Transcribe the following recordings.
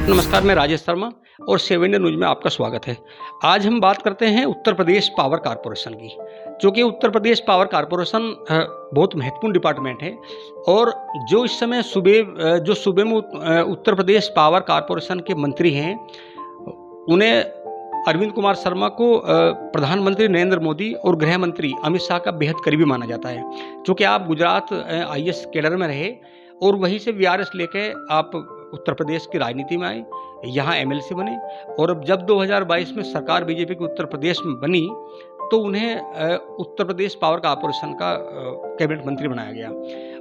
नमस्कार, मैं राजेश शर्मा और 7 इंडिया न्यूज़ में आपका स्वागत है। आज हम बात करते हैं उत्तर प्रदेश पावर कॉर्पोरेशन की, जो कि उत्तर प्रदेश पावर कॉर्पोरेशन बहुत महत्वपूर्ण डिपार्टमेंट है और जो इस समय सूबे में उत्तर प्रदेश पावर कॉर्पोरेशन के मंत्री हैं, उन्हें अरविंद कुमार शर्मा को प्रधानमंत्री नरेंद्र मोदी और गृह मंत्री अमित शाह का बेहद करीबी माना जाता है। चूँकि आप गुजरात आईएएस कैडर में रहे और वहीं से वीआरएस लेके आप उत्तर प्रदेश की राजनीति में आए, यहाँ एमएलसी बने और अब जब 2022 में सरकार बीजेपी की उत्तर प्रदेश में बनी तो उन्हें उत्तर प्रदेश पावर कॉर्पोरेशन का कैबिनेट मंत्री बनाया गया।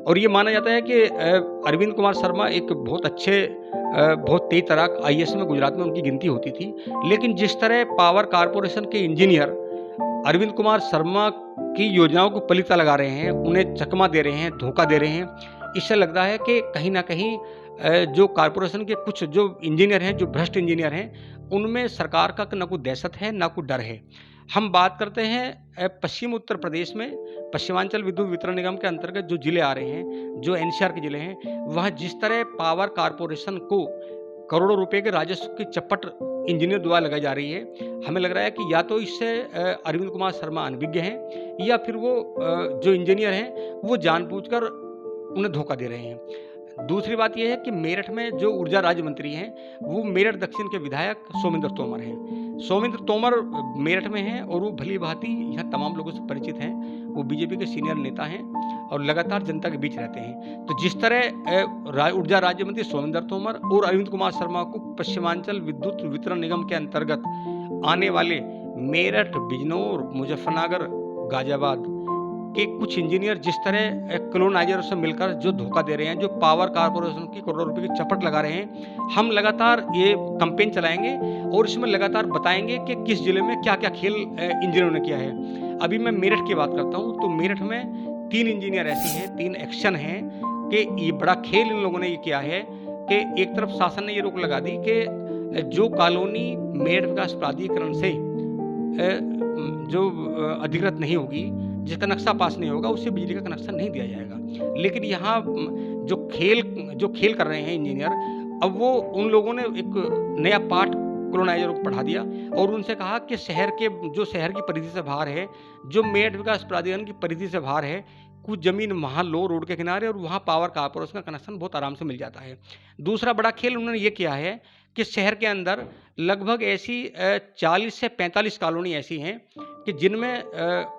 और ये माना जाता है कि अरविंद कुमार शर्मा एक बहुत अच्छे बहुत तेज तराक आईएएस में गुजरात में उनकी गिनती होती थी, लेकिन जिस तरह पावर कॉर्पोरेशन के इंजीनियर अरविंद कुमार शर्मा की योजनाओं को पलीता लगा रहे हैं, उन्हें चकमा दे रहे हैं, धोखा दे रहे हैं, इससे लगता है कि कहीं ना कहीं जो कॉर्पोरेशन के कुछ जो इंजीनियर हैं, जो भ्रष्ट इंजीनियर हैं, उनमें सरकार का ना कोई दहशत है ना कोई डर है। हम बात करते हैं पश्चिम उत्तर प्रदेश में पश्चिमांचल विद्युत वितरण निगम के अंतर्गत जो जिले आ रहे हैं, जो एनसीआर के जिले हैं, वहाँ जिस तरह पावर कॉर्पोरेशन को करोड़ों रुपए के राजस्व की चपट इंजीनियर द्वारा लगाई जा रही है, हमें लग रहा है कि या तो इससे अरविंद कुमार शर्मा अनभिज्ञ हैं या फिर वो जो इंजीनियर हैं वो जानबूझकर उन्हें धोखा दे रहे हैं। दूसरी बात यह है कि मेरठ में जो ऊर्जा राज्य मंत्री हैं, वो मेरठ दक्षिण के विधायक सोमेंद्र तोमर हैं। सोमेंद्र तोमर मेरठ में हैं और वो भली भांति यहाँ तमाम लोगों से परिचित हैं। वो बीजेपी के सीनियर नेता हैं और लगातार जनता के बीच रहते हैं। तो जिस तरह ऊर्जा राज्य मंत्री सोमेंद्र तोमर और अरविंद कुमार शर्मा को पश्चिमांचल विद्युत वितरण निगम के अंतर्गत आने वाले मेरठ, बिजनौर, मुजफ्फरनगर, गाजियाबाद के कुछ इंजीनियर जिस तरह कॉलोनाइजर से मिलकर जो धोखा दे रहे हैं, जो पावर कॉर्पोरेशन की करोड़ों रुपए की चपट लगा रहे हैं, हम लगातार ये कैंपेन चलाएंगे और इसमें लगातार बताएंगे कि किस जिले में क्या क्या खेल इंजीनियरों ने किया है। अभी मैं मेरठ की बात करता हूँ तो मेरठ में 3 इंजीनियर ऐसी हैं, 3 एक्शन हैं कि ये बड़ा खेल इन लोगों ने ये किया है कि एक तरफ शासन ने ये रोक लगा दी कि जो कॉलोनी मेरठ विकास प्राधिकरण से जो अधिकृत नहीं होगी, जिसका नक्शा पास नहीं होगा, उससे बिजली का कनेक्शन नहीं दिया जाएगा। लेकिन यहाँ जो खेल कर रहे हैं इंजीनियर, अब वो उन लोगों ने एक नया पाठ कॉलोनाइजरों को पढ़ा दिया और उनसे कहा कि शहर की परिधि से बाहर है, जो मेरठ विकास प्राधिकरण की परिधि से बाहर है, कुछ ज़मीन वहाँ लो रोड के किनारे और वहाँ पावर कॉर्पोरेशन का कनेक्शन बहुत आराम से मिल जाता है। दूसरा बड़ा खेल उन्होंने ये किया है कि शहर के अंदर लगभग ऐसी 40 से 45 कॉलोनी ऐसी हैं कि जिनमें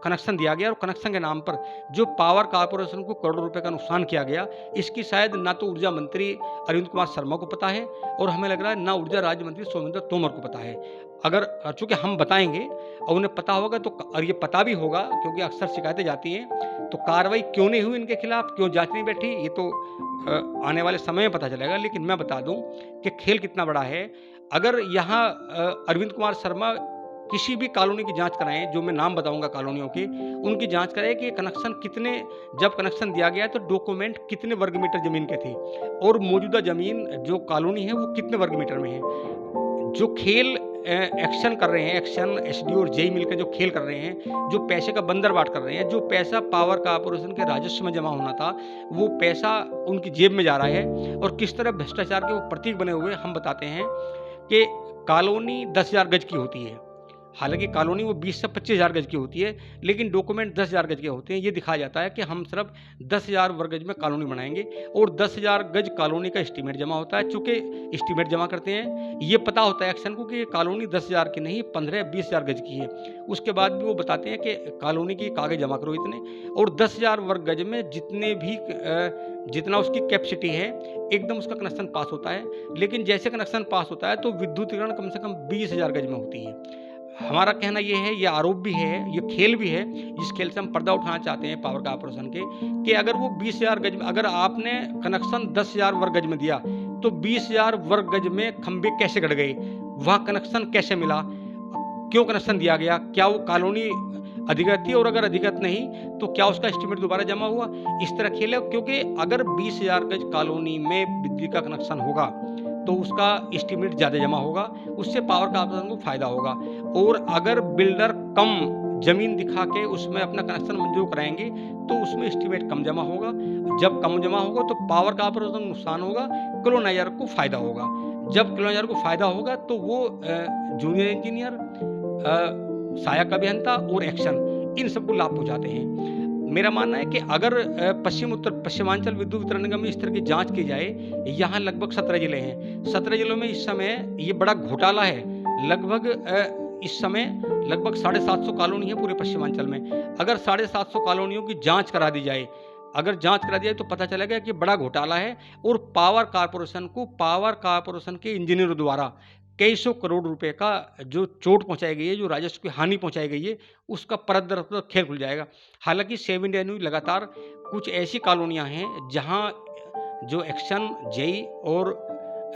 कनेक्शन दिया गया और कनेक्शन के नाम पर जो पावर कॉर्पोरेशन को करोड़ों रुपए का नुकसान किया गया, इसकी शायद ना तो ऊर्जा मंत्री अरविंद कुमार शर्मा को पता है और हमें लग रहा है ना ऊर्जा राज्य मंत्री सोमेंद्र तोमर को पता है। अगर चूँकि हम बताएंगे और उन्हें पता होगा तो, और ये पता भी होगा क्योंकि अक्सर शिकायतें जाती हैं, तो कार्रवाई क्यों नहीं हुई इनके खिलाफ, क्यों जांच नहीं बैठी, ये तो आने वाले समय में पता चलेगा। लेकिन मैं बता दूं कि खेल कितना बड़ा है। अगर यहाँ अरविंद कुमार शर्मा किसी भी कॉलोनी की जांच कराएं, जो मैं नाम बताऊंगा कॉलोनियों की, उनकी जांच करें कि जब कनेक्शन दिया गया तो डॉक्यूमेंट कितने वर्ग मीटर जमीन के थे और मौजूदा जमीन जो कॉलोनी है वो कितने वर्ग मीटर में है। जो खेल एक्शन कर रहे हैं, एक्शन एसडी और जेई मिलकर जो खेल कर रहे हैं, जो पैसे का बंदरबाट कर रहे हैं, जो पैसा पावर कॉर्पोरेशन के राजस्व में जमा होना था, वो पैसा उनकी जेब में जा रहा है और किस तरह भ्रष्टाचार के वो प्रतीक बने हुए हम बताते हैं कि कॉलोनी 10,000 गज की होती है। हालांकि कॉलोनी वो 20 से 25,000 गज की होती है, लेकिन डॉक्यूमेंट 10,000 गज के होते हैं। ये दिखाया जाता है कि हम सिर्फ 10,000 वर्ग गज में कॉलोनी बनाएंगे और 10,000 गज कॉलोनी का एस्टीमेट जमा होता है। चूँकि एस्टीमेट जमा करते हैं, ये पता होता है एक्शन को कि कॉलोनी 10,000 की नहीं 15-20,000 गज की है। उसके बाद भी वो बताते हैं कि कॉलोनी की कागज जमा करो इतने, और 10,000 वर्ग गज में जितना उसकी कैपेसिटी है एकदम उसका कनेक्शन पास होता है। लेकिन जैसे कनेक्शन पास होता है तो विद्युतीकरण कम से कम 20,000 गज में होती है। हमारा कहना ये है, ये आरोप भी है, ये खेल भी है, जिस खेल से हम पर्दा उठाना चाहते हैं पावर कॉर्पोरेशन के, कि अगर वो 20,000 गज में, अगर आपने कनेक्शन 10,000 वर्ग गज में दिया तो 20,000 वर्ग गज में खंभे कैसे गड़ गए, वहाँ कनेक्शन कैसे मिला, क्यों कनेक्शन दिया गया, क्या वो कॉलोनी अधिकृत थी और अगर अधिकृत नहीं तो क्या उसका एस्टीमेट दोबारा जमा हुआ। इस तरह खेल है, क्योंकि अगर 20,000 गज कॉलोनी में बिजली का कनेक्शन होगा तो उसका एस्टीमेट ज़्यादा जमा होगा, उससे पावर कॉर्पोरेशन को फायदा होगा। और अगर बिल्डर कम जमीन दिखा के उसमें अपना कनेक्शन मंजूर कराएंगे तो उसमें एस्टीमेट कम जमा होगा। जब कम जमा होगा तो पावर कॉर्पोरेशन को नुकसान होगा, कॉलोनाइजर को फायदा होगा। जब कर्मचारी को फ़ायदा होगा तो वो जूनियर इंजीनियर, सहायक अभियंता और एक्शन इन सबको लाभ पहुँचाते हैं। मेरा मानना है कि अगर पश्चिमांचल विद्युत वितरण निगम में इस तरह की जाँच की जाए, यहाँ लगभग 17 ज़िले हैं। 17 ज़िलों में इस समय ये बड़ा घोटाला है। लगभग इस समय लगभग 750 कॉलोनी है पूरे पश्चिमांचल में। अगर 750 कॉलोनियों की जाँच करा दी जाए, अगर जाँच करा दी जाए तो पता चलेगा कि बड़ा घोटाला है और पावर कॉर्पोरेशन के इंजीनियरों द्वारा कई सौ करोड़ रुपए का जो चोट पहुँचाई गई है, जो राजस्व की हानि पहुँचाई गई है, उसका परत दरअसल खेल खुल जाएगा। हालाँकि सेव इंडिया न्यूज़ लगातार कुछ ऐसी कॉलोनियाँ हैं, जहाँ जो एक्शन, जेई और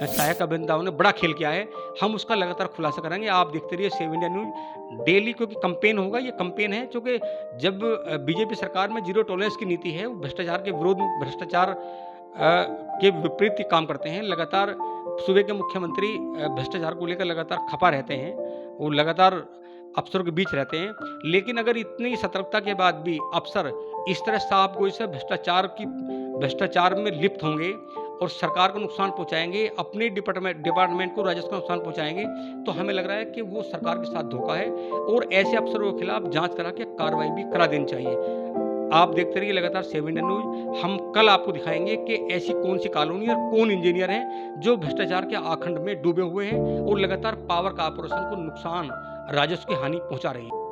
सहायक अभियंताओं ने बड़ा खेल किया है, हम उसका लगातार खुलासा करेंगे। आप देखते रहिए सेव इंडिया न्यूज़ डेली, क्योंकि कैंपेन होगा। ये कैंपेन है चूँकि जब बीजेपी सरकार में ज़ीरो टॉलरेंस की नीति है, वो भ्रष्टाचार के विरोध में, भ्रष्टाचार के विपरीत ये काम करते हैं। लगातार सूबे के मुख्यमंत्री भ्रष्टाचार को लेकर लगातार खपा रहते हैं, वो लगातार अफसरों के बीच रहते हैं। लेकिन अगर इतनी सतर्कता के बाद भी अफसर इस तरह साफ़गोई से भ्रष्टाचार में लिप्त होंगे और सरकार को नुकसान पहुँचाएँगे, अपने डिपार्टमेंट को राजस्व का नुकसान पहुँचाएँगे, तो हमें लग रहा है कि वो सरकार के साथ धोखा है और ऐसे अफसरों के खिलाफ जाँच करा के कार्रवाई भी करा देनी चाहिए। आप देखते रहिए लगातार सेव इंडिया न्यूज़। हम कल आपको दिखाएँगे कि ऐसी कौन-सी कॉलोनी और कौन इंजीनियर हैं, जो भ्रष्टाचार के आखंड में डूबे हुए हैं और लगातार पावर कॉर्पोरेशन को नुकसान, राजस्व की हानि पहुँचा रहे हैं।